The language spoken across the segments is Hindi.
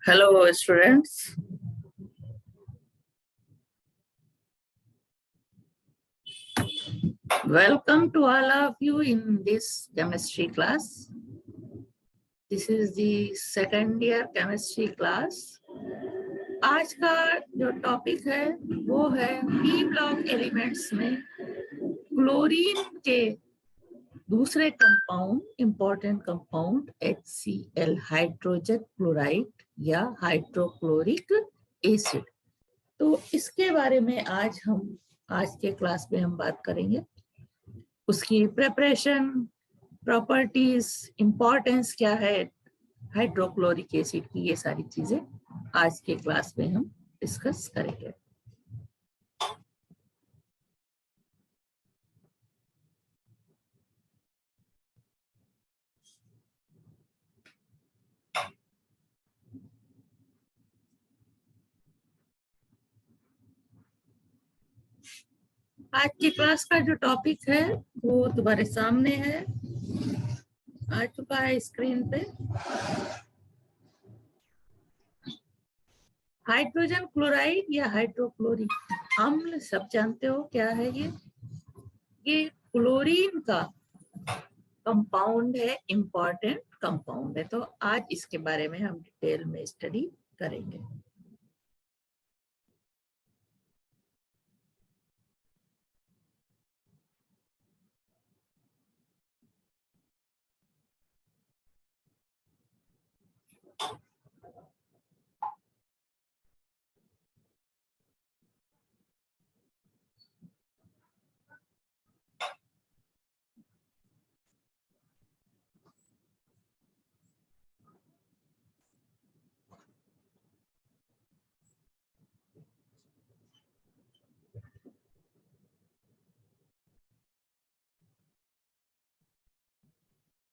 Hello, students. Welcome to all of you in this chemistry class. This is the second year chemistry class. आज का जो टॉपिक है वो है पी ब्लॉक एलिमेंट्स में क्लोरीन के दूसरे compound, important compound HCl, hydrogen chloride या हाइड्रोक्लोरिक एसिड। तो इसके बारे में आज के क्लास में हम बात करेंगे। उसकी प्रिपरेशन, प्रॉपर्टीज, इंपॉर्टेंस क्या है हाइड्रोक्लोरिक एसिड की, ये सारी चीजें आज के क्लास में हम डिस्कस करेंगे। आज की क्लास का जो टॉपिक है वो तुम्हारे सामने है, आ चुका है स्क्रीन पे। हाइड्रोजन क्लोराइड या हाइड्रोक्लोरिक अम्ल सब जानते हो क्या है ये क्लोरीन का कंपाउंड है, इंपॉर्टेंट कंपाउंड है। तो आज इसके बारे में हम डिटेल में स्टडी करेंगे।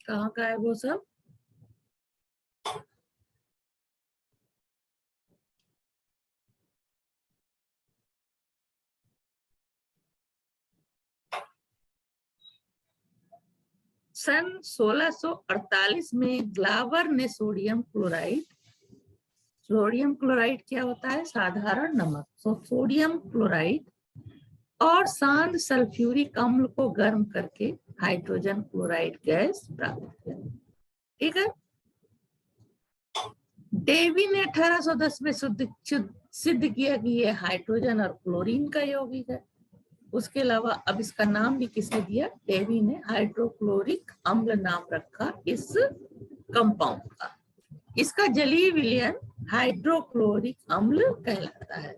कहाँ का है वो सब? सन 1648 में ग्लावर ने सोडियम क्लोराइड क्या होता है? साधारण नमक। सोडियम क्लोराइड और शांत सल्फ्यूरिक अम्ल को गर्म करके हाइड्रोजन क्लोराइड गैस प्राप्त किया। ठीक है। डेवी ने 1810 में सिद्ध किया कि ये हाइड्रोजन और क्लोरीन का यौगिक है। उसके अलावा अब इसका नाम भी किसने दिया? डेवी ने हाइड्रोक्लोरिक अम्ल नाम रखा इस कंपाउंड का। इसका जलीय विलयन हाइड्रोक्लोरिक अम्ल कहलाता है।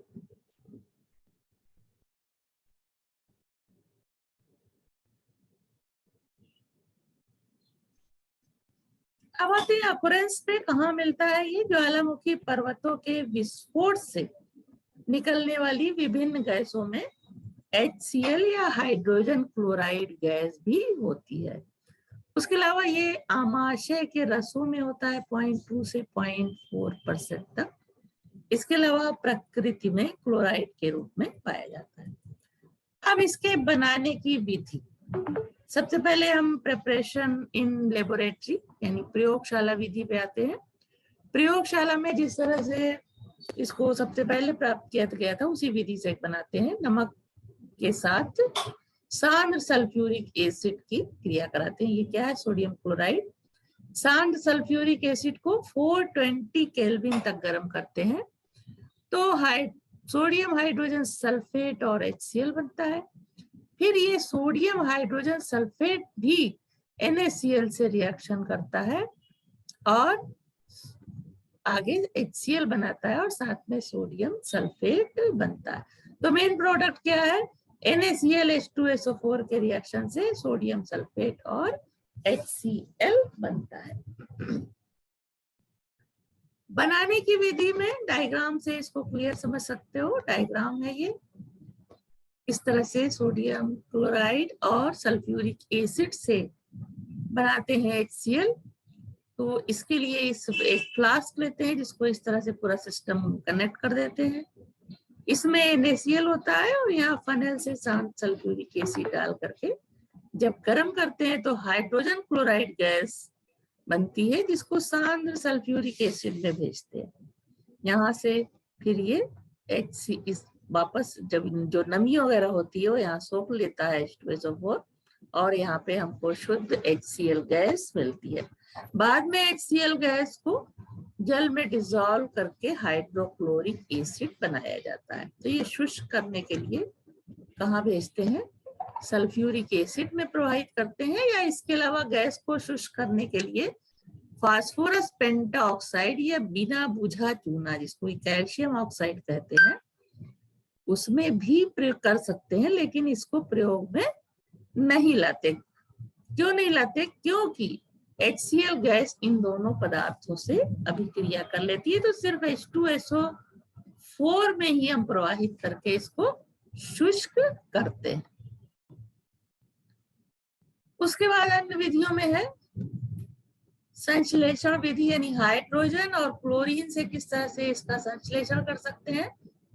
अब आते हैं ऑकरेंस पे। कहाँ मिलता है ये? ज्वालामुखी पर्वतों के विस्फोट से निकलने वाली विभिन्न गैसों में HCl या हाइड्रोजन क्लोराइड गैस भी होती है। उसके अलावा ये आमाशय के रसों में होता है 0.2 से 0.4% तक। इसके अलावा प्रकृति में क्लोराइड के रूप में पाया जाता है। अब इसके बनाने की विधि, सबसे पहले हम प्रिपरेशन इन लेबोरेटरी यानी प्रयोगशाला विधि पे आते हैं। प्रयोगशाला में जिस तरह से इसको सबसे पहले प्राप्त किया गया था उसी विधि से बनाते हैं। नमक के साथ सांद्र सल्फ्यूरिक एसिड की क्रिया कराते हैं। ये क्या है? Sodium chloride. सांद्र सल्फ्यूरिक एसिड को 420 केल्विन तक गर्म करते हैं तो सोडियम हाइड्रोजन सल्फेट और HCl बनता है। फिर ये सोडियम हाइड्रोजन सल्फेट भी NaCl से रिएक्शन करता है और आगे HCl बनाता है और साथ में सोडियम सल्फेट बनता है। तो मेन प्रोडक्ट क्या है? NaCl H2SO4 के रिएक्शन से सोडियम सल्फेट और HCl बनता है। बनाने की विधि में डायग्राम से इसको क्लियर समझ सकते हो। डायग्राम है ये। इस तरह से सोडियम क्लोराइड और सल्फ्यूरिक एसिड से बनाते हैं HCl। तो इसके लिए एक फ्लास्क लेते हैं जिसको इस तरह से पूरा सिस्टम कनेक्ट कर देते हैं। इसमें NaCl होता है और यहाँ फनेल से शांत सल्फ्यूरिक एसिड डाल करके जब गर्म करते हैं तो हाइड्रोजन क्लोराइड गैस बनती है जिसको शांत सल्फ्यूरिक एसिड में भेजते हैं। यहाँ से फिर ये HC इस वापस जब जो नमी वगैरह होती है वो यहाँ सोख लेता है H2SO4 और यहाँ पे हमको शुद्ध HCl गैस मिलती है। बाद में HCl गैस को जल में डिसॉल्व करके हाइड्रोक्लोरिक एसिड बनाया जाता है। तो ये शुष्क करने के लिए कहाँ भेजते हैं? सल्फ्यूरिक एसिड में प्रवाहित करते हैं, या इसके अलावा गैस को शुष्क करने के लिए फास्फोरस पेंटाऑक्साइड या बिना बुझा चूना, जिसको कैल्शियम ऑक्साइड कहते हैं, उसमें भी प्रयोग कर सकते हैं, लेकिन इसको प्रयोग में नहीं लाते। क्यों नहीं लाते? क्योंकि HCl गैस इन दोनों पदार्थों से अभिक्रिया कर लेती है, तो सिर्फ H2SO4 में ही हम प्रवाहित करके इसको शुष्क करते हैं। उसके बाद अन्य विधियों में है संश्लेषण विधि, यानी हाइड्रोजन और क्लोरीन से किस तरह से इसका संश्लेषण कर सकते हैं।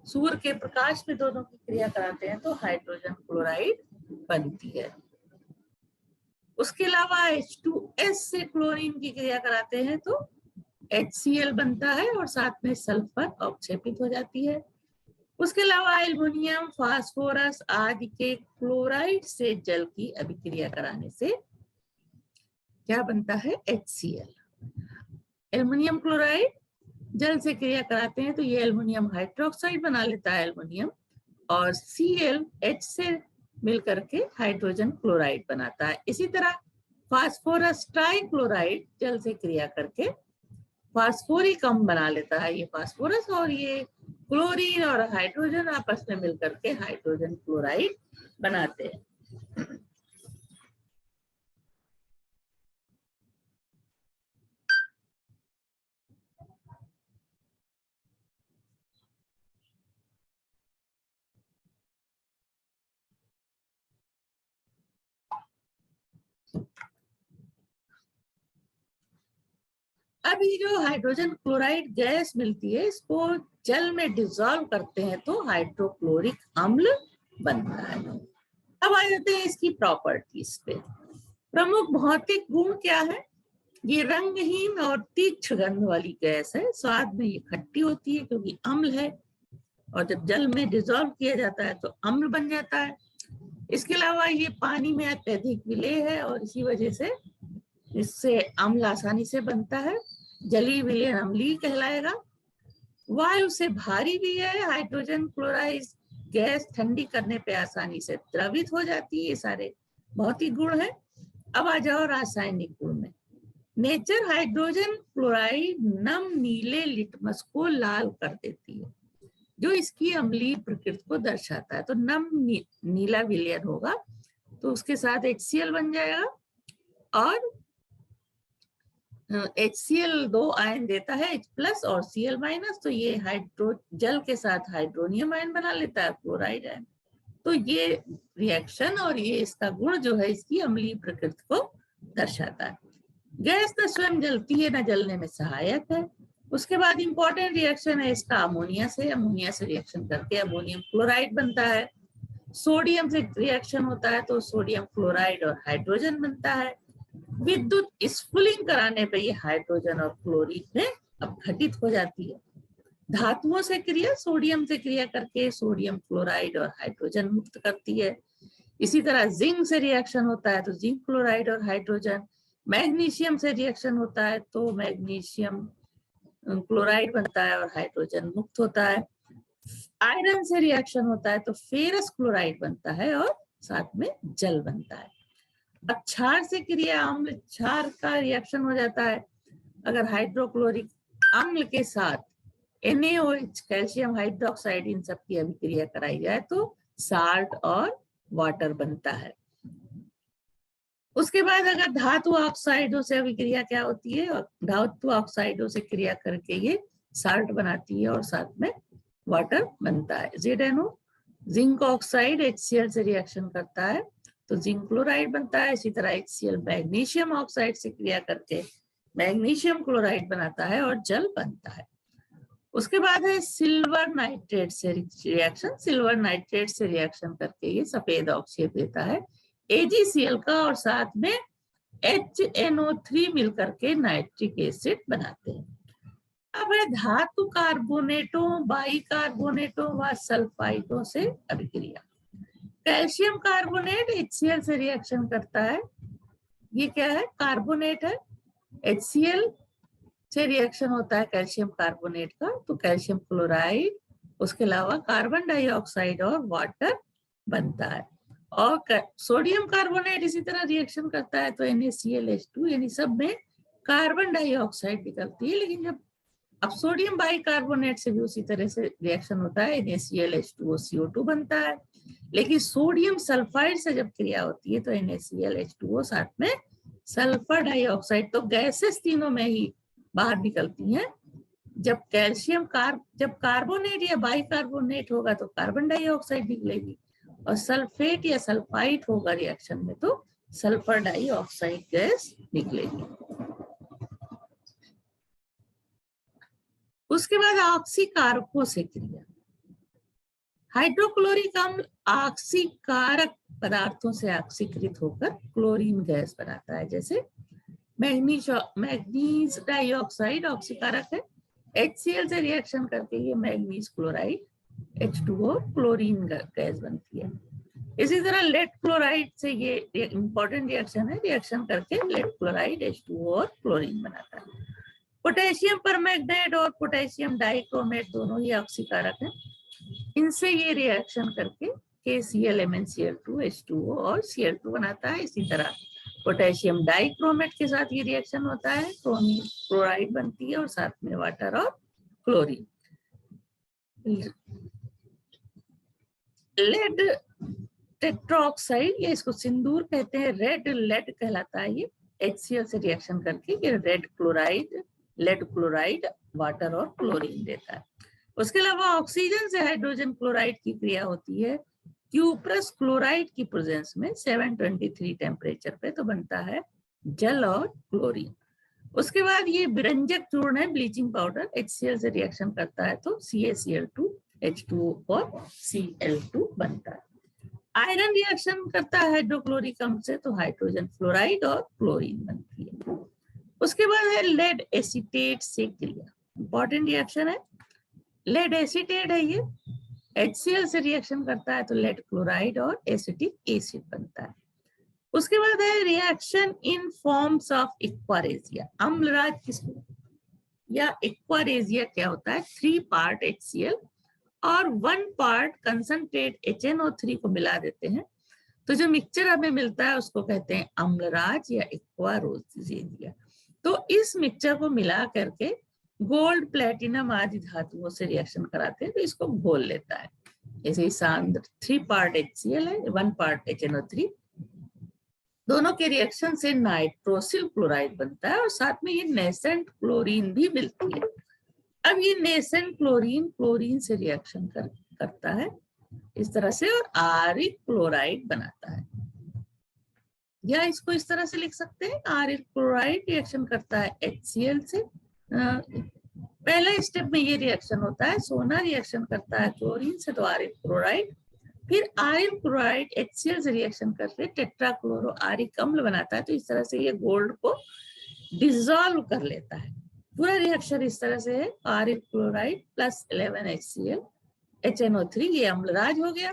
सूर्य के प्रकाश में दोनों की क्रिया कराते हैं तो हाइड्रोजन क्लोराइड बनती है। उसके अलावा H2S से क्लोरीन की क्रिया कराते हैं तो HCl बनता है और साथ में सल्फर अवक्षेपित हो जाती है। उसके अलावा एल्युमिनियम, फास्फोरस आदि के क्लोराइड से जल की अभिक्रिया कराने से क्या बनता है? HCl। एल्युमिनियम क्लोराइड जल से क्रिया कराते हैं तो ये एल्युमिनियम हाइड्रोक्साइड बना लेता है एल्युमिनियम, और ClH से मिलकर के हाइड्रोजन क्लोराइड बनाता है। इसी तरह फास्फोरस ट्राइक्लोराइड जल से क्रिया करके फास्फोरिक अम्ल बना लेता है। ये फास्फोरस और ये क्लोरीन और हाइड्रोजन आपस में मिलकर के हाइड्रोजन क्लोराइड बनाते हैं। अभी जो हाइड्रोजन क्लोराइड गैस मिलती है इसको जल में डिसॉल्व करते हैं तो हाइड्रोक्लोरिक अम्ल बनता है। अब आ जाते हैं इसकी प्रॉपर्टीज पे। प्रमुख भौतिक गुण क्या है? ये रंगहीन और तीक्ष्ण गंध वाली गैस है। स्वाद में ये खट्टी होती है क्योंकि अम्ल है, और जब जल में डिसॉल्व किया जाता है तो अम्ल बन जाता है। इसके अलावा ये पानी में अत्यधिक विलेय है और इसी वजह से इससे अम्ल आसानी से बनता है। जलीय विलयन अम्लीय कहलाएगा। वायु से भारी भी है। हाइड्रोजन क्लोराइड गैस ठंडी करने पे आसानी से द्रवित हो जाती है। ये सारे भौतिक गुण है। अब आ जाओ रासायनिक गुण में। नेचर हाइड्रोजन क्लोराइड नम नीले लिटमस को लाल कर देती है, जो इसकी अम्लीय प्रकृति को दर्शाता है। तो नम नीला विलयन होगा तो उसके साथ HCl बन जाएगा, और HCl 2 आयन देता है, H+ और Cl-, तो ये जल के साथ हाइड्रोनियम आयन बना लेता है, क्लोराइड आयन। तो ये रिएक्शन और ये इसका गुण जो है इसकी अम्लीय प्रकृति को दर्शाता है। गैस न स्वयं जलती है न जलने में सहायक है। उसके बाद इंपॉर्टेंट रिएक्शन है इसका अमोनिया से। अमोनिया से रिएक्शन करके अमोनियम क्लोराइड बनता है। सोडियम से रिएक्शन होता है तो सोडियम क्लोराइड और हाइड्रोजन बनता है। विद्युत स्फुलिंग कराने पे ये हाइड्रोजन और क्लोरीन में अपघटित हो जाती है। धातुओं से क्रिया, सोडियम से क्रिया करके सोडियम क्लोराइड और हाइड्रोजन मुक्त करती है। इसी तरह जिंक से रिएक्शन होता है तो जिंक क्लोराइड और हाइड्रोजन। मैग्नीशियम से रिएक्शन होता है तो मैग्नीशियम क्लोराइड बनता है और हाइड्रोजन मुक्त होता है। आयरन से रिएक्शन होता है तो फेरस क्लोराइड बनता है और साथ में जल बनता है। अब क्षार से क्रिया, अम्ल क्षार का रिएक्शन हो जाता है। अगर हाइड्रोक्लोरिक अम्ल के साथ NaOH कैल्शियम हाइड्रोक्साइड इन सब की अभिक्रिया कराई जाए तो साल्ट और वाटर बनता है। उसके बाद अगर धातु ऑक्साइडों से अभिक्रिया क्या होती है, और धातु ऑक्साइडों से क्रिया करके ये साल्ट बनाती है और साथ में वाटर बनता है। ZnO जिंक ऑक्साइड HCl से रिएक्शन करता है तो जिंक क्लोराइड बनता है। इसी तरह HCl मैग्नीशियम ऑक्साइड से क्रिया करके मैग्नीशियम क्लोराइड बनाता है और जल बनता है। उसके बाद है सिल्वर नाइट्रेट से रिएक्शन। सिल्वर नाइट्रेट से रिएक्शन करके ये सफेद अवक्षेप देता है AgCl का, और साथ में HNO3 मिलकर के नाइट्रिक एसिड बनाते हैं। अब है धातु कार्बोनेटों, बाइकार्बोनेटों व सल्फाइडों से अभिक्रिया। कैल्शियम कार्बोनेट HCl से रिएक्शन करता है, ये क्या है, कार्बोनेट है, HCl से रिएक्शन होता है कैल्शियम कार्बोनेट का, तो कैल्शियम क्लोराइड, उसके अलावा कार्बन डाइऑक्साइड और वाटर बनता है। और सोडियम कार्बोनेट इसी तरह रिएक्शन करता है तो NaClH2, यानी सब में कार्बन डाइऑक्साइड निकलती है। लेकिन जब अब सोडियम बाइकार्बोनेट से भी उसी तरह से रिएक्शन होता है, NaClH2O CO2 बनता है। लेकिन सोडियम सल्फाइड से जब क्रिया होती है तो NaClH2O साथ में सल्फर डाइऑक्साइड, तो गैसेस तीनों में ही बाहर निकलती हैं। जब जब कार्बोनेट या बाइकार्बोनेट होगा तो कार्बन डाइऑक्साइड निकलेगी, और सल्फेट या सल्फाइड होगा रिएक्शन में तो सल्फर डाइऑक्साइड गैस निकलेगी। उसके बाद ऑक्सीकारकों से क्रिया। हाइड्रोक्लोरिक अम्ल ऑक्सीकारक पदार्थों से ऑक्सीकृत होकर क्लोरीन गैस बनाता है। जैसे मैग्नीज डाइऑक्साइड ऑक्सीकारक है, HCl से रिएक्शन करके ये manganese chloride H2O chlorine gas बनती है। इसी तरह लेड क्लोराइड से ये इंपॉर्टेंट रिएक्शन है, रिएक्शन करके लेड क्लोराइड H2O और क्लोरीन बनाता है। पोटेशियम परमैंगनेट और पोटेशियम डाइक्रोमेट दोनों ही ऑक्सीकारक हैं, इनसे ये रिएक्शन करके KCl MnCl2 H2O और Cl2 बनाता है। इसी तरह पोटेशियम डाइक्रोमेट के साथ ये रिएक्शन होता है, क्लोराइड बनती है और साथ में वाटर और क्लोरीन। लेड टेट्राऑक्साइड, ये इसको सिंदूर कहते हैं, रेड लेड कहलाता है, ये HCl से रिएक्शन करके ये लेड क्लोराइड वाटर और क्लोरीन देता है। उसके अलावा ऑक्सीजन से हाइड्रोजन क्लोराइड की क्रिया होती है क्यूप्रस क्लोराइड की प्रेजेंस में 723 टेम्परेचर पे, तो बनता है जल और क्लोरीन। उसके बाद ये विरंजक चूर्ण है, ब्लीचिंग पाउडर, HCl से रिएक्शन करता है तो CaCl2 H2O और Cl2 बनता है। आयरन रिएक्शन करता है हाइड्रोक्लोरिक अम्ल से तो हाइड्रोजन फ्लोराइड और क्लोरीन बनती है। उसके बाद है लेड एसीटेट से क्रिया, इंपॉर्टेंट रिएक्शन है, लेड एसीटेट है, ये HCl से रिएक्शन करता है तो लेड क्लोराइड और एसिटिक एसिड बनता है। उसके बाद है reaction in forms of aqua regia. Amalraj किसको या एक्वारेजिया क्या होता है, 3 पार्ट HCl और 1 पार्ट कंसंट्रेट HNO3 को मिला देते हैं, तो जो मिक्सचर हमें मिलता है उसको कहते हैं अम्लराज या एक्वारेजिया। तो इस मिक्सचर को मिला करके गोल्ड प्लेटिनम आदि धातुओं से रिएक्शन कराते हैं तो इसको घोल लेता है। जैसे सांद्र 3 पार्ट HCl है, 1 पार्ट HNO3, दोनों के रिएक्शन से नाइट्रोसिल क्लोराइड बनता है और साथ में ये नेसेंट क्लोरीन भी मिलती है। अब ये नेसेंट क्लोरीन से रिएक्शन करता है इस तरह से और आरिक क्लोराइड बनाता है, या इसको इस तरह से लिख सकते हैं, आरिक क्लोराइड रिएक्शन करता है HCl से। पहले स्टेप में ये रिएक्शन होता है, सोना रिएक्शन करता है क्लोरीन से तो आरिक क्लोराइड, फिर आरिक क्लोराइड HCl से रिएक्शन करके टेट्राक्लोरो आरिक अम्ल बनाता है, तो इस तरह से ये गोल्ड को डिसॉल्व कर लेता है। पूरा रिएक्शन इस तरह से है, आरिक क्लोराइड प्लस 11 HCl HNO3, ये अम्लराज हो गया।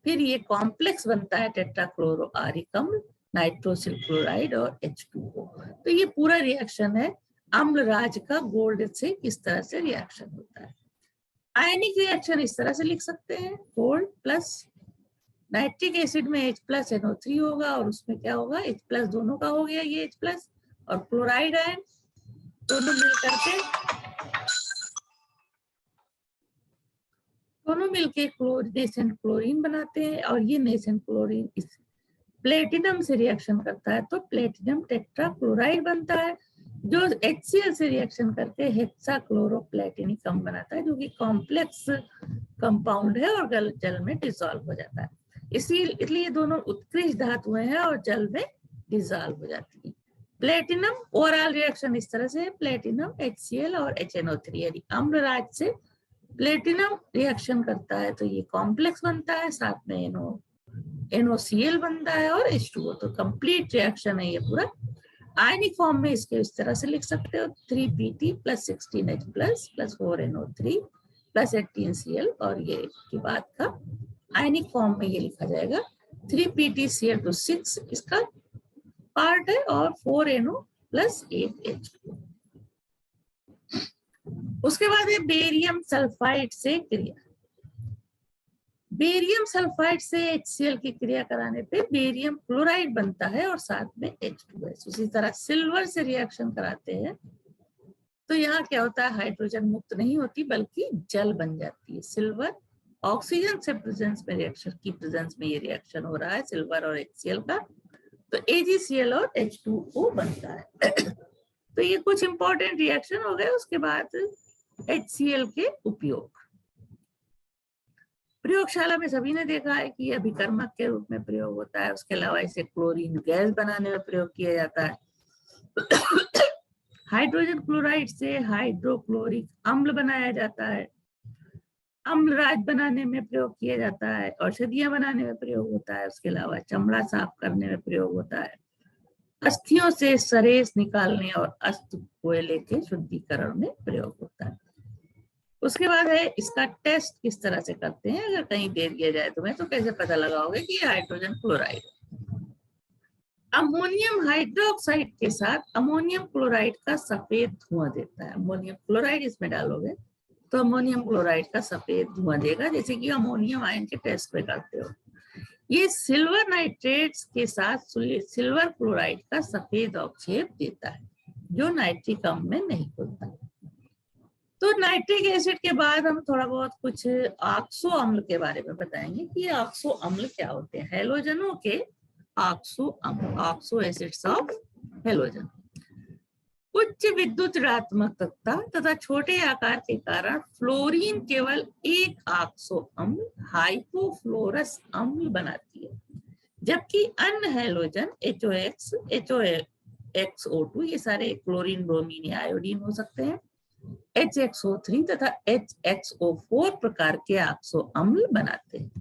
फिर ये कॉम्प्लेक्स बनता है टेट्राक्लोरो आरिक अम्ल, नाइट्रोसिल क्लोराइड और H2O। तो ये पूरा रिएक्शन है अम्लराज का गोल्ड से किस तरह से रिएक्शन होता है। आयनिक रिएक्शन इस तरह से लिख सकते हैं, गोल्ड प्लस नाइट्रिक एसिड में H प्लस NO3 होगा और उसमें क्या होगा, H प्लस दोनों का हो गया ये H प्लस, और क्लोराइड आयन दोनों मिलके नेसेंट क्लोरीन बनाते हैं, और ये नेसेंट क्लोरीन इस प्लेटिनम से रिएक्शन करता है तो प्लेटिनम टेट्राक्लोराइड बनता है, जो HCl से रिएक्शन करके हेक्साक्लोरोप्लेटिनिक अम्ल बनाता है, जो कि कॉम्प्लेक्स कंपाउंड है और जल में डिसॉल्व हो जाता है। इसलिए दोनों उत्कृष्ट धातुएं हैं और जल में डिसॉल्व हो जाती है। प्लेटिनम ओवरऑल रिएक्शन इस तरह से, प्लेटिनम HCl और HNO3, यानी अम्लराज से प्लेटिनम रिएक्शन करता है तो ये कॉम्प्लेक्स बनता है, साथ में NOCl बनता है और H2O, तो कंप्लीट रिएक्शन है ये पूरा। आयनिक फॉर्म में इसके इस तरह से लिख सकते हो 3Pt + 16H + 4NO3 + 18Cl, और ये की बात का आयनिक फॉर्म में ये लिखा जाएगा 3PtCl2 6 इसका पार्ट है और 4NO + 8H2। उसके बाद है बेरियम सल्फाइड से क्रिया। बेरियम सल्फाइड से HCl की क्रिया कराने पे बेरियम क्लोराइड बनता है और साथ में H2S। उसी तरह सिल्वर से रिएक्शन कराते हैं तो यहाँ क्या होता है, हाइड्रोजन मुक्त नहीं होती बल्कि जल बन जाती है। सिल्वर ऑक्सीजन से प्रेजेंस में रिएक्शन की प्रेजेंस में ये रिएक्शन हो रहा है सिल्वर और HCl का, तो AgCl और H2O बनता है। तो ये कुछ इंपॉर्टेंट रिएक्शन हो गए। उसके बाद HCl के उपयोग प्रयोगशाला में सभी ने देखा है कि अभिकर्मक के रूप में प्रयोग होता है। उसके अलावा इसे क्लोरीन गैस बनाने में प्रयोग किया जाता है। हाइड्रोजन क्लोराइड से हाइड्रोक्लोरिक अम्ल बनाया जाता है। अम्लराज बनाने में प्रयोग किया जाता है, औषधियां बनाने में प्रयोग होता है। उसके अलावा चमड़ा साफ करने में प्रयोग होता है, अस्थियों से सरेस निकालने और अस्थि कोयले के शुद्धिकरण में प्रयोग होता है। उसके बाद है इसका टेस्ट किस तरह से करते हैं। अगर कहीं दे दिया जाए तुम्हें तो कैसे पता लगाओगे कि ये हाइड्रोजन क्लोराइड। अमोनियम हाइड्रोक्साइड के साथ अमोनियम क्लोराइड का सफेद धुआं देता है। अमोनियम क्लोराइड इसमें डालोगे तो अमोनियम क्लोराइड का सफेद धुआं देगा, जैसे कि अमोनियम आयन के टेस्ट में करते हो। ये सिल्वर नाइट्रेट्स के साथ सिल्वर क्लोराइड का सफेद अवक्षेप देता है जो नाइट्रिक अम्ल में नहीं खुलता। तो नाइट्रिक एसिड के बाद हम थोड़ा बहुत कुछ ऑक्सो अम्ल के बारे में बताएंगे कि ये ऑक्सो अम्ल क्या होते हैं। हैलोजनों के ऑक्सो अम्ल, ऑक्सो एसिड्स ऑफ हैलोजन। उच्च विद्युत ऋणात्मकता तथा छोटे आकार के कारण फ्लोरीन केवल एक ऑक्सो अम्ल हाइपोफ्लोरस अम्ल बनाती है, जबकि अन्य हैलोजन HOX, HOXO2 ये सारे क्लोरीन, ब्रोमीन या आयोडीन हो सकते हैं, HXO3 तथा HXO4 प्रकार के ऑक्सो अम्ल बनाते हैं।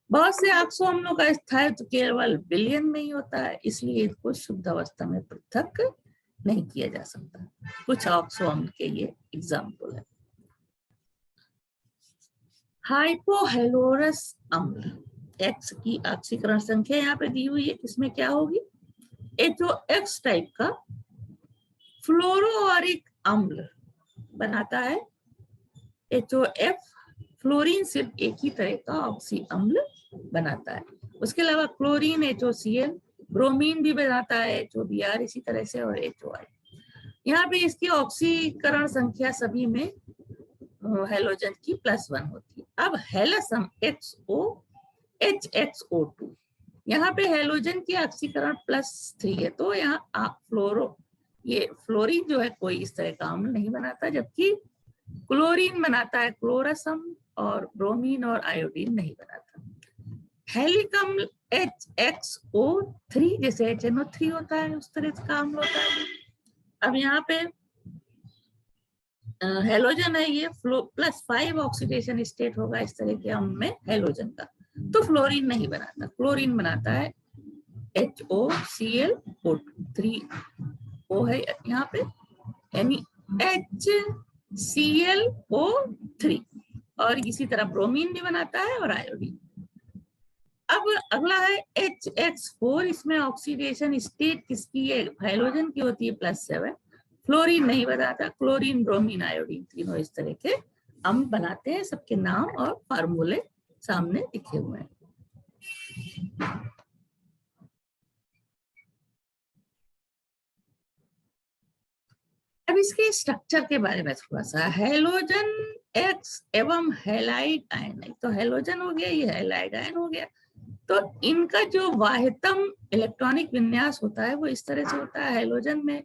बहुत से ऑक्सो अम्लों का स्थायित्व केवल विलयन में ही होता है, इसलिए इनको शुद्ध अवस्था में पृथक नहीं किया जा सकता। कुछ ऑक्सो अम्ल के ये एग्जाम्पल है। हाइपोहेलोरस अम्ल, X की ऑक्सीकरण संख्या यहाँ पे दी हुई है, इसमें क्या होगी, HOX टाइप का फ्लोरोरिक अम्ल बनाता है। HOF फ्लोरीन सिर्फ एक ही तरह का ऑक्सी अम्ल बनाता है। उसके अलावा क्लोरीन HOCl, ब्रोमीन भी बनाता है HOBr इसी तरह से, और HOI। यहाँ पे इसकी ऑक्सीकरण संख्या सभी में हैलोजन की +1 होती है। अब हैलसम HXO2, यहाँ पे हैलोजन की ऑक्सीकरण +3 है, तो यहाँ ये फ्लोरीन जो है कोई इस तरह का अम्ल नहीं बनाता, जबकि क्लोरीन बनाता है क्लोरस अम्ल, और ब्रोमीन और आयोडीन नहीं बनाता। हैलिक अम्ल HXO3 जैसे HNO3 होता है उस तरह का अम्ल होता है। अब यहाँ पे हैलोजन है, ये +5 ऑक्सीडेशन स्टेट होगा इस तरह के अम्ल में हैलोजन का, तो फ्लोरीन नहीं बनाता। क्लोरीन बनाता है HOCl, 3 O है यहाँ पे, यानी HClO3, और इसी तरह ब्रोमीन भी बनाता है और आयोडीन। अब अगला है HX4, इसमें ऑक्सीडेशन स्टेट किसकी है, हैलोजन की होती है +7। फ्लोरीन नहीं बनाता, क्लोरीन, ब्रोमीन, आयोडीन तीनों इस तरह के अम्ल बनाते हैं। सबके नाम और फार्मूले सामने लिखे हुए हैं। अब इसके स्ट्रक्चर के बारे में थोड़ा सा, हैलोजन X एवं हैलाइड आयन, तो हैलोजन हो गया, ये हैलाइड आयन हो गया, तो इनका जो वाह्यतम इलेक्ट्रॉनिक विन्यास होता है वो इस तरह से होता है। हैलोजन में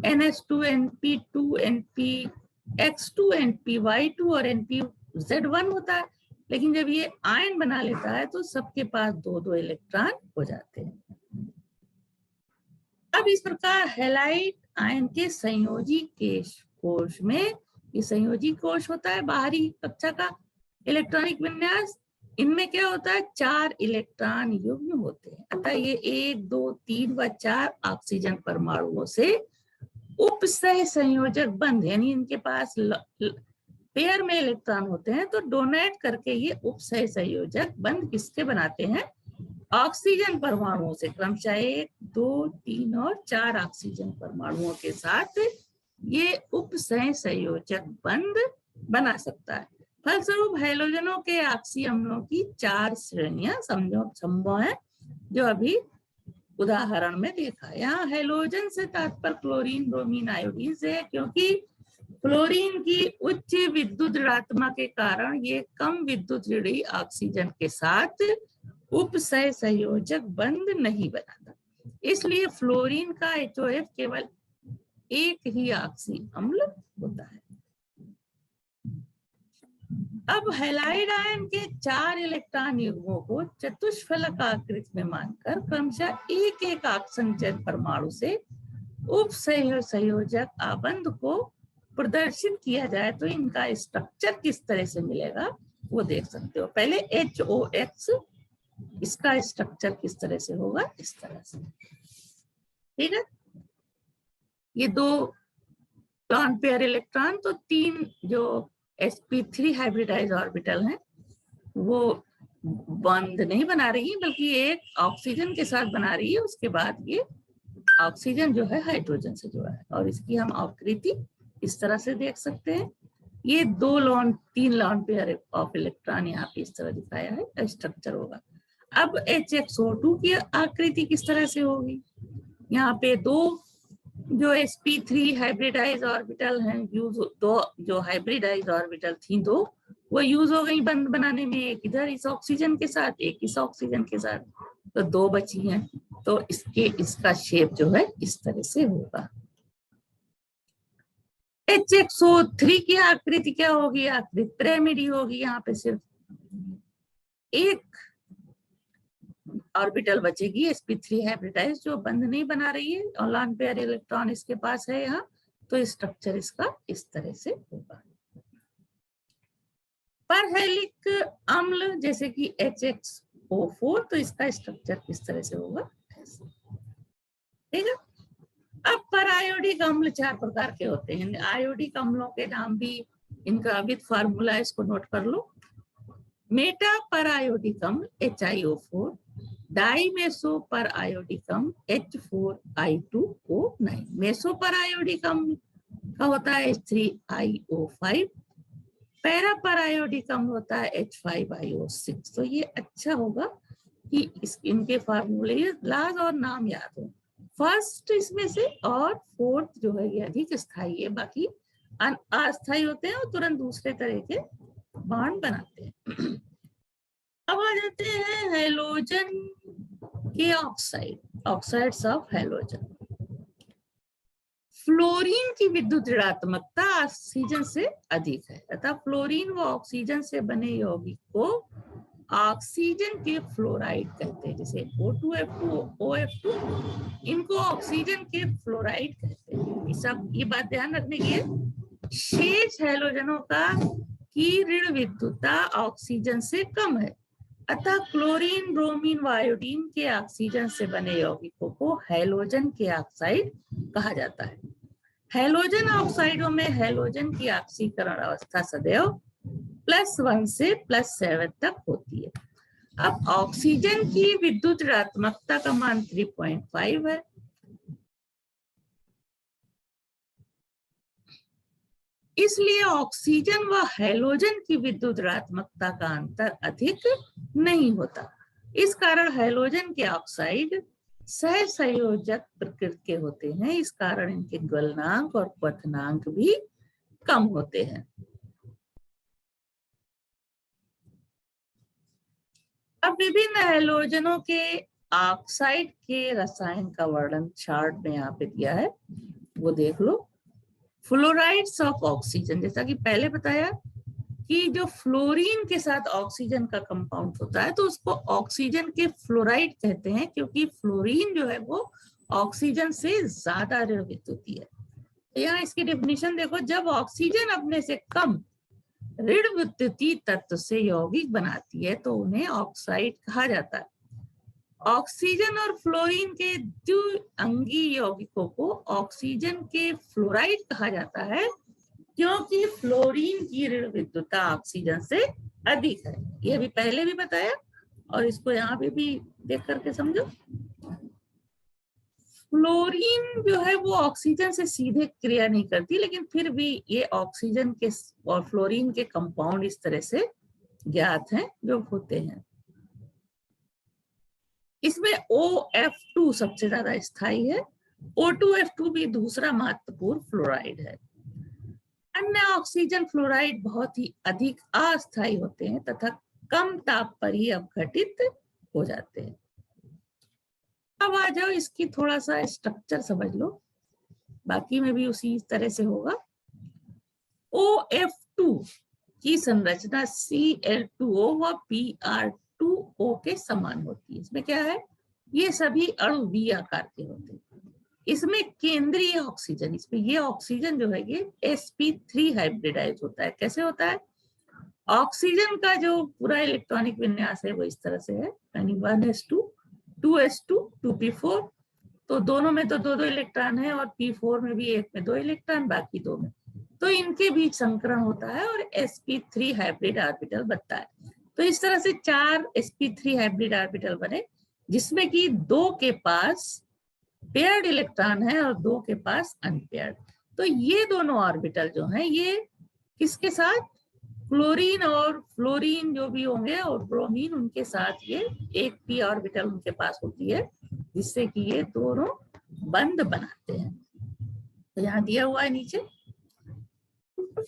NH2, NP2, NP, X2, NPY2 और NPZ1 होता है, लेकिन जब ये आयन बना लेता है तो सबके पास 2-2 इलेक्ट्रॉन हो जाते हैं। अब इस प्रकार हैलाइड आयन के संयोजी कोश में, ये संयोजी कोश होता है बाहरी कक्षा का इलेक्ट्रॉनिक विन्यास, इनमें क्या होता है, 4 इलेक्ट्रॉन युग्म होते हैं, अतः ये 1, 2, 3 व 4 ऑक्सीजन परमाणुओं से उपसह संयोजक बंध, यानी इनके पास पेयर में इलेक्ट्रॉन होते हैं, तो डोनेट करके ये उपसह संयोजक बंध किसके बनाते हैं, ऑक्सीजन परमाणुओं से, क्रमशः 1, 2, 3 और 4 ऑक्सीजन परमाणुओं के साथ ये उपसह संयोजक बंध बना सकता है। फलस्वरूप हैलोजनों के ऑक्सी अम्लों की 4 श्रेणियां संभव है, जो अभी उदाहरण में देखा। यहाँ हैलोजन से तात्पर्य क्लोरीन, ब्रोमीन, आयोडीन से है, क्योंकि क्लोरीन की उच्च विद्युत ऋणात्मक के कारण ये कम विद्युत ऋणी ऑक्सीजन के साथ उपसह संयोजक बंध नहीं बनाता, इसलिए फ्लोरीन का HOF केवल एक ही ऑक्सी अम्ल होता है। अब हैलाइड आयन के 4 इलेक्ट्रॉन युग्मों को चतुष्फलक आकृति में मानकर क्रमशः एक एक ऑक्सीजन परमाणु से उपसंयोजक आबंध को प्रदर्शित किया जाए तो इनका स्ट्रक्चर किस तरह से मिलेगा वो देख सकते हो। पहले HOX, इसका स्ट्रक्चर किस तरह से होगा, इस तरह से, ठीक है। ये 2 लॉन पेयर इलेक्ट्रॉन, तो 3 जो sp3 हाइब्रिडाइज ऑर्बिटल हैं वो बंध नहीं बना रही है, बल्कि एक ऑक्सीजन के साथ बना रही है, उसके बाद ये ऑक्सीजन जो है हाइड्रोजन से जुड़ा है, और इसकी हम आकृति इस तरह से देख सकते हैं। ये 3 लॉन पेयर ऑफ इलेक्ट्रॉन यहाँ पे इस तरह दिखाया है, स्ट्रक्चर होगा। अब HXO2 की आकृति किस तरह से होगी, यहाँ पे 2 जो sp3 हाइब्रिडाइज ऑर्बिटल हैं, यूज 2 जो हाइब्रिडाइज ऑर्बिटल थी 2, वो यूज हो गई बंध बनाने में, एक इधर इस ऑक्सीजन के साथ, एक इस ऑक्सीजन के साथ, तो 2 बची हैं। तो इसका शेप जो है इस तरह से होगा। HXO3 की आकृति क्या होगी, आकृति पिरामिड होगी। यहाँ पे सिर्फ एक ऑर्बिटल बचेगी sp3 हाइब्रिडाइज जो बंध नहीं बना रही है, और लॉन पेयर इलेक्ट्रॉन इसके पास है यहाँ, तो स्ट्रक्चर इसका इस तरह से होगा। परहैलिक अम्ल जैसे कि HXO4, तो इसका स्ट्रक्चर किस तरह से होगा, ठीक है। अब परायोडिक अम्ल 4 प्रकार के होते हैं। आयोडिक अम्लों के नाम भी, इनका विद फार्मूला इसको नोट कर लो। मेटा परायोडिक अम्ल HiO4, डाई मेसो पर आयोडिक अम्ल H4I2O9, मेसो पर आयोडिक अम्ल का होता है H3IO5, पैरा पर आयोडिक अम्ल होता है H5IO6। तो ये अच्छा होगा कि इनके फार्मूले लाज और नाम याद हो। फर्स्ट इसमें से, और फोर्थ जो है ये अधिक स्थायी है, बाकी अस्थायी होते हैं और तुरंत दूसरे तरह के बॉन्ड बनाते हैं। अब आ जाते हैं हैलोजन के oxide, oxides of halogen. Fluorine की विद्युत ऋणात्मकता ऑक्सीजन से अधिक है, अतः फ्लोरीन व ऑक्सीजन से बने यौगिक को ऑक्सीजन के फ्लोराइड कहते हैं, जैसे O2F2, OF2, इनको ऑक्सीजन के फ्लोराइड कहते हैं। सब ये बात ध्यान रखने की है। शेष हैलोजनों की ऋण विद्युतता ऑक्सीजन से कम है, अतः क्लोरीन, ब्रोमीन व आयोडीन के ऑक्सीजन से बने यौगिकों को हैलोजन के ऑक्साइड कहा जाता है। हैलोजन ऑक्साइडों में हैलोजन की ऑक्सीकरण अवस्था सदैव +1 से +7 तक होती है। अब ऑक्सीजन की विद्युत ऋणात्मकता का मान 3.5 है, इसलिए ऑक्सीजन व हैलोजन की विद्युत ऋणात्मकता का अंतर अधिक नहीं होता। इस कारण हैलोजन के ऑक्साइड सहसंयोजक प्रकृति के होते हैं, इस कारण इनके गलनांक और क्वथनांक भी कम होते हैं। अब विभिन्न हैलोजनों के ऑक्साइड के रसायन का वर्णन चार्ट में यहाँ पे दिया है, वो देख लो। फ्लोराइड्स ऑफ ऑक्सीजन, जैसा कि पहले बताया कि जो फ्लोरीन के साथ ऑक्सीजन का कंपाउंड होता है तो उसको ऑक्सीजन के फ्लोराइड कहते हैं, क्योंकि फ्लोरीन जो है वो ऑक्सीजन से ज्यादा ऋण विद्युतीय है। यहाँ इसकी डेफिनेशन देखो, जब ऑक्सीजन अपने से कम ऋण विद्युतीय तत्व से यौगिक बनाती है तो उन्हें ऑक्साइड कहा जाता है। ऑक्सीजन और फ्लोरीन के द्विअंगी यौगिकों को ऑक्सीजन के फ्लोराइड कहा जाता है क्योंकि फ्लोरीन की ऋण विद्युतता ऑक्सीजन से अधिक है। ये अभी पहले भी बताया और इसको यहाँ पे भी देख करके समझो। फ्लोरीन जो है वो ऑक्सीजन से सीधे क्रिया नहीं करती, लेकिन फिर भी ये ऑक्सीजन के और फ्लोरीन के कंपाउंड इस तरह से ज्ञात हैं जो होते हैं। इसमें OF2 सबसे ज्यादा स्थायी है। O2F2 भी दूसरा महत्वपूर्ण फ्लोराइड है। अन्य ऑक्सीजन फ्लोराइड बहुत ही अधिक अस्थायी होते हैं तथा कम ताप पर ही अपघटित हो जाते हैं। अब आ जाओ इसकी थोड़ा सा स्ट्रक्चर समझ लो, बाकी में भी उसी तरह से होगा। OF2 की संरचना Cl2O व Br2O के समान होती है। इसमें क्या है, ये सभी अणु V आकार के होते हैं। इसमें केंद्रीय ऑक्सीजन, इसमें ये ऑक्सीजन जो है ये sp3 हाइब्रिडाइज होता है। कैसे होता है, ऑक्सीजन का जो पूरा इलेक्ट्रॉनिक विन्यास है वो इस तरह से है, यानी 1s2 2s2 2p4, तो दोनों में तो दो दो इलेक्ट्रॉन है और p4 में भी एक में 2 इलेक्ट्रॉन, बाकी 2 में, तो इनके बीच संकरण होता है और sp3 हाइब्रिड ऑर्बिटल बनता है। तो इस तरह से 4 sp3 हाइब्रिड ऑर्बिटल बने जिसमें कि 2 के पास पेयर्ड इलेक्ट्रॉन है और 2 के पास अनपेयर्ड। तो ये दोनों ऑर्बिटल जो हैं ये किसके साथ, क्लोरीन और फ्लोरीन जो भी होंगे और ब्रोमीन, उनके साथ ये एक p ऑर्बिटल उनके पास होती है जिससे कि ये दोनों बंध बनाते हैं। तो यहाँ दिया हुआ है नीचे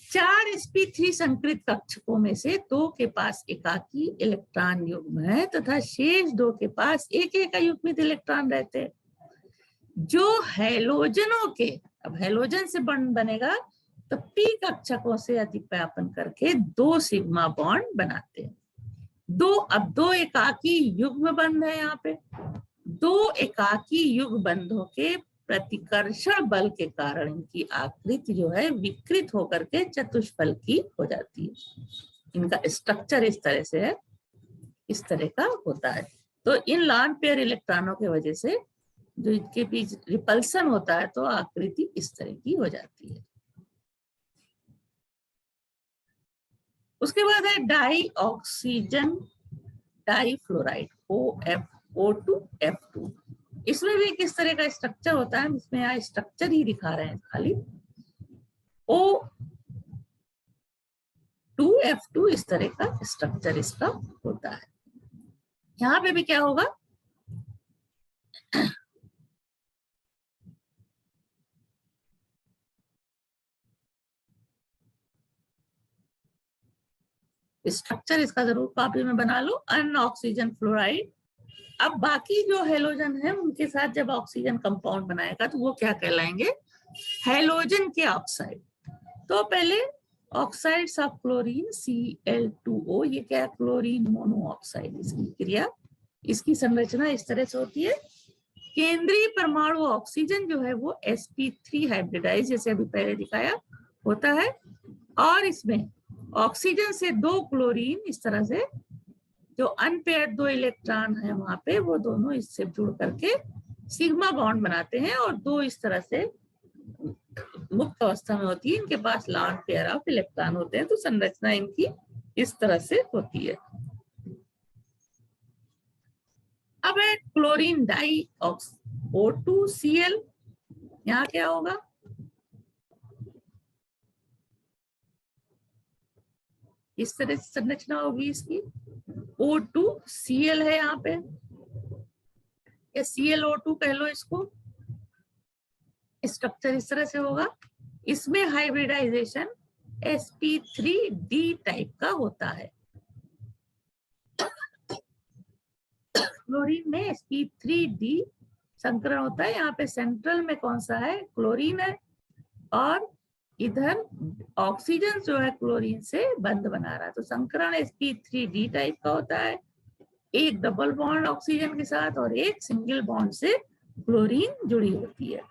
4 sp3 संकृत कक्षकों में से 2 के पास एकाकी इलेक्ट्रॉन युग्म है तथा शेष 2 के पास एक एक अयुग्मित इलेक्ट्रॉन रहते हैं जो हैलोजनों के, अब हैलोजन से बॉन्ड बनेगा तो p कक्षकों से अतिव्यापन करके 2 सिग्मा बॉन्ड बनाते हैं। अब दो एकाकी युग्म बंध है, यहाँ पे 2 एकाकी युग्म बंधों के प्रतिकर्षण बल के कारण इनकी आकृति जो है विकृत होकर के चतुष्फल की हो जाती है। इनका स्ट्रक्चर इस तरह से है, इस तरह का होता है। तो इन लॉन पेयर इलेक्ट्रॉनों की वजह से जो इनके बीच रिपल्सन होता है तो आकृति इस तरह की हो जाती है। उसके बाद है डाई ऑक्सीजन डाईफ्लोराइड O2F2। इसमें भी किस तरह का स्ट्रक्चर होता है, इसमें यहाँ स्ट्रक्चर ही दिखा रहे हैं खाली। O2F2 इस तरह का स्ट्रक्चर इसका होता है। यहाँ पे भी क्या होगा, स्ट्रक्चर इसका जरूर कॉपी में बना लो। अनऑक्सीजन फ्लोराइड। अब बाकी जो हेलोजन है उनके साथ जब ऑक्सीजन कंपाउंड बनाएगा तो वो क्या कहलाएंगे, हेलोजन के ऑक्साइड। तो पहले ऑक्साइड्स ऑफ क्लोरीन Cl2O, ये क्या है, क्लोरीन मोनोऑक्साइड। इसकी क्रिया, इसकी संरचना इस तरह से होती है। केंद्रीय परमाणु ऑक्सीजन जो है वो sp3 हाइब्रिडाइज, जैसे अभी पहले दिखाया, होता है और इसमें ऑक्सीजन से 2 क्लोरीन, इस तरह से जो अनपेयर्ड 2 इलेक्ट्रॉन है वहां पे, वो दोनों इससे जुड़ करके सिग्मा बॉन्ड बनाते हैं और 2 इस तरह से मुक्त अवस्था में होती है, इनके पास लॉन पेयर ऑफ इलेक्ट्रॉन होते हैं। तो संरचना इनकी इस तरह से होती है। अब है क्लोरीन डाई O2Cl। यहाँ क्या होगा, इस तरह से संरचना होगी इसकी। O2Cl है यहाँ पे, या ClO2 कह लो इसको। स्ट्रक्चर इस तरह से होगा। इसमें हाइब्रिडाइजेशन sp3d टाइप का होता है। क्लोरीन में sp3d संकरण होता है। यहाँ पे सेंट्रल में कौन सा है, क्लोरीन है, और इधर ऑक्सीजन जो है क्लोरीन से बंध बना रहा है। तो संकरण sp3d टाइप का होता है, एक डबल बॉन्ड ऑक्सीजन के साथ और एक सिंगल बॉन्ड से क्लोरीन जुड़ी होती है।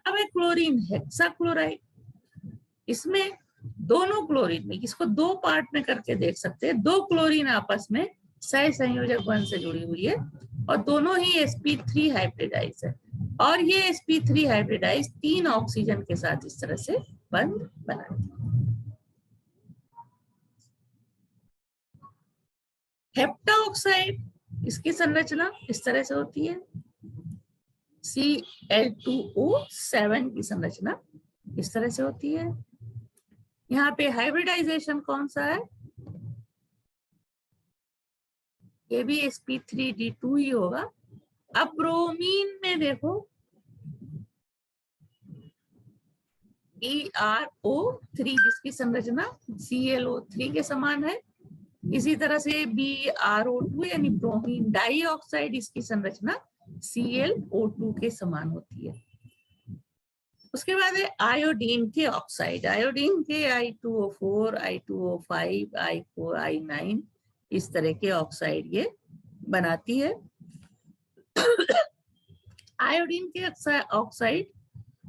अब है क्लोरीन हेक्साक्लोराइड। इसमें दोनों क्लोरीन में, इसको दो पार्ट में करके देख सकते हैं, दो क्लोरीन आपस में सह संयोजक बंध से जुड़ी हुई है और दोनों ही sp3 हाइब्रिडाइज है, और ये sp3 हाइब्रिडाइज 3 ऑक्सीजन के साथ इस तरह से बंध बनाती है। हेप्टाऑक्साइड, इसकी संरचना इस तरह से होती है, Cl2O7 की संरचना इस तरह से होती है। यहाँ पे हाइब्रिडाइजेशन कौन सा है, ये भी sp3d2 ही होगा। अब ब्रोमीन में देखो BrO3 जिसकी संरचना ClO3 के समान है, इसी तरह से BrO2 यानी ब्रोमीन डाइऑक्साइड, इसकी संरचना ClO2 के समान होती है। उसके बाद है आयोडीन के ऑक्साइड, आयोडीन के I2O4, I2O5, I4, I9 इस तरह के ऑक्साइड ये बनाती है। आयोडीन के ऑक्साइड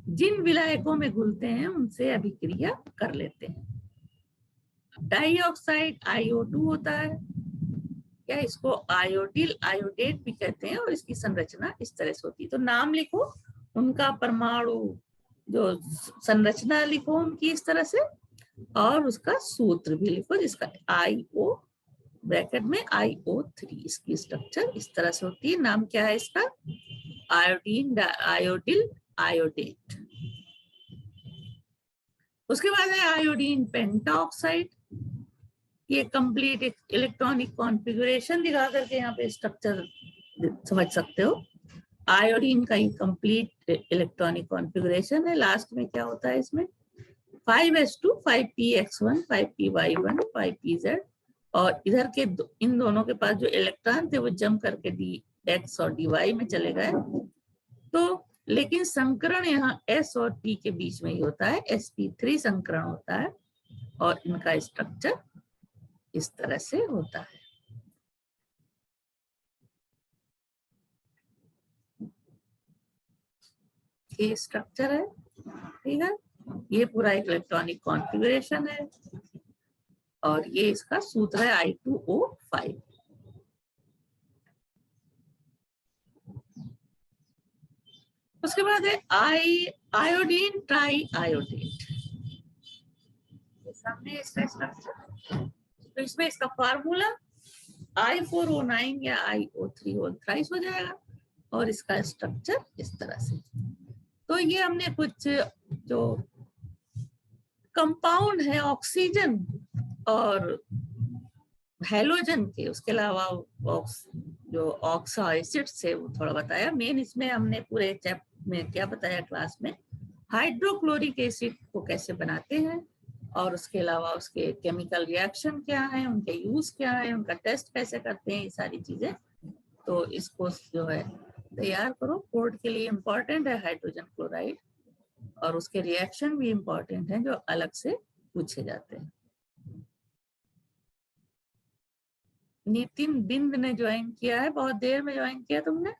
जिन विलायकों में घुलते हैं उनसे अभिक्रिया कर लेते हैं। डाइऑक्साइड IO2 होता है, या इसको आयोडिल आयोडेट भी कहते हैं, और इसकी संरचना इस तरह से होती है। तो नाम लिखो उनका, परमाणु जो संरचना लिखो उनकी इस तरह से, और उसका सूत्र भी लिखो जिसका IO ब्रैकेट में IO3, इसकी स्ट्रक्चर इस तरह से होती है। नाम क्या है इसका, आयोडीन आयोडिल आयोडेट। उसके बाद है आयोडीन पेंटाऑक्साइड, ये कंप्लीट इलेक्ट्रॉनिक कॉन्फ़िगरेशन दिखा करके यहाँ पे स्ट्रक्चर समझ सकते हो। आयोडीन का ही कंप्लीट इलेक्ट्रॉनिक कॉन्फ़िगरेशन है। लास्ट में क्या होता है इसमें, 5s2, 5px1, 5py1, 5pz, और इधर के इन दोनों के पास जो इलेक्ट्रॉन थे वो जम करके dx और dy में चले गए। तो लेकिन संकरण यहाँ s और p के बीच में ही होता है, sp3 संकरण होता है, और इनका स्ट्रक्चर इस तरह से होता है। ये स्ट्रक्चर है, ठीक है, ये पूरा इलेक्ट्रॉनिक कॉन्फ़िगरेशन है, और ये इसका सूत्र है I2O5। उसके बाद है आयोडीन ट्राई आयोडेट, सामने इसका स्ट्रक्चर। तो इसमें इसका फार्मूला I4O9 या IO3 होल थ्राइस हो जाएगा, और इसका स्ट्रक्चर इस तरह से। तो ये हमने कुछ जो कंपाउंड है ऑक्सीजन और हैलोजन के, उसके अलावा जो ऑक्सा एसिड से वो थोड़ा बताया। मेन इसमें हमने पूरे चैप्टर में क्या बताया क्लास में, हाइड्रोक्लोरिक एसिड को कैसे बनाते हैं, और उसके अलावा उसके केमिकल रिएक्शन क्या है, उनके यूज क्या है, उनका टेस्ट कैसे करते हैं, ये सारी चीजें। तो इसको जो है तैयार करो, बोर्ड के लिए इम्पोर्टेंट है हाइड्रोजन क्लोराइड, और उसके रिएक्शन भी इम्पोर्टेंट हैं जो अलग से पूछे जाते हैं। नितिन बिंद ने ज्वाइन किया है, बहुत देर में ज्वाइन किया तुमने।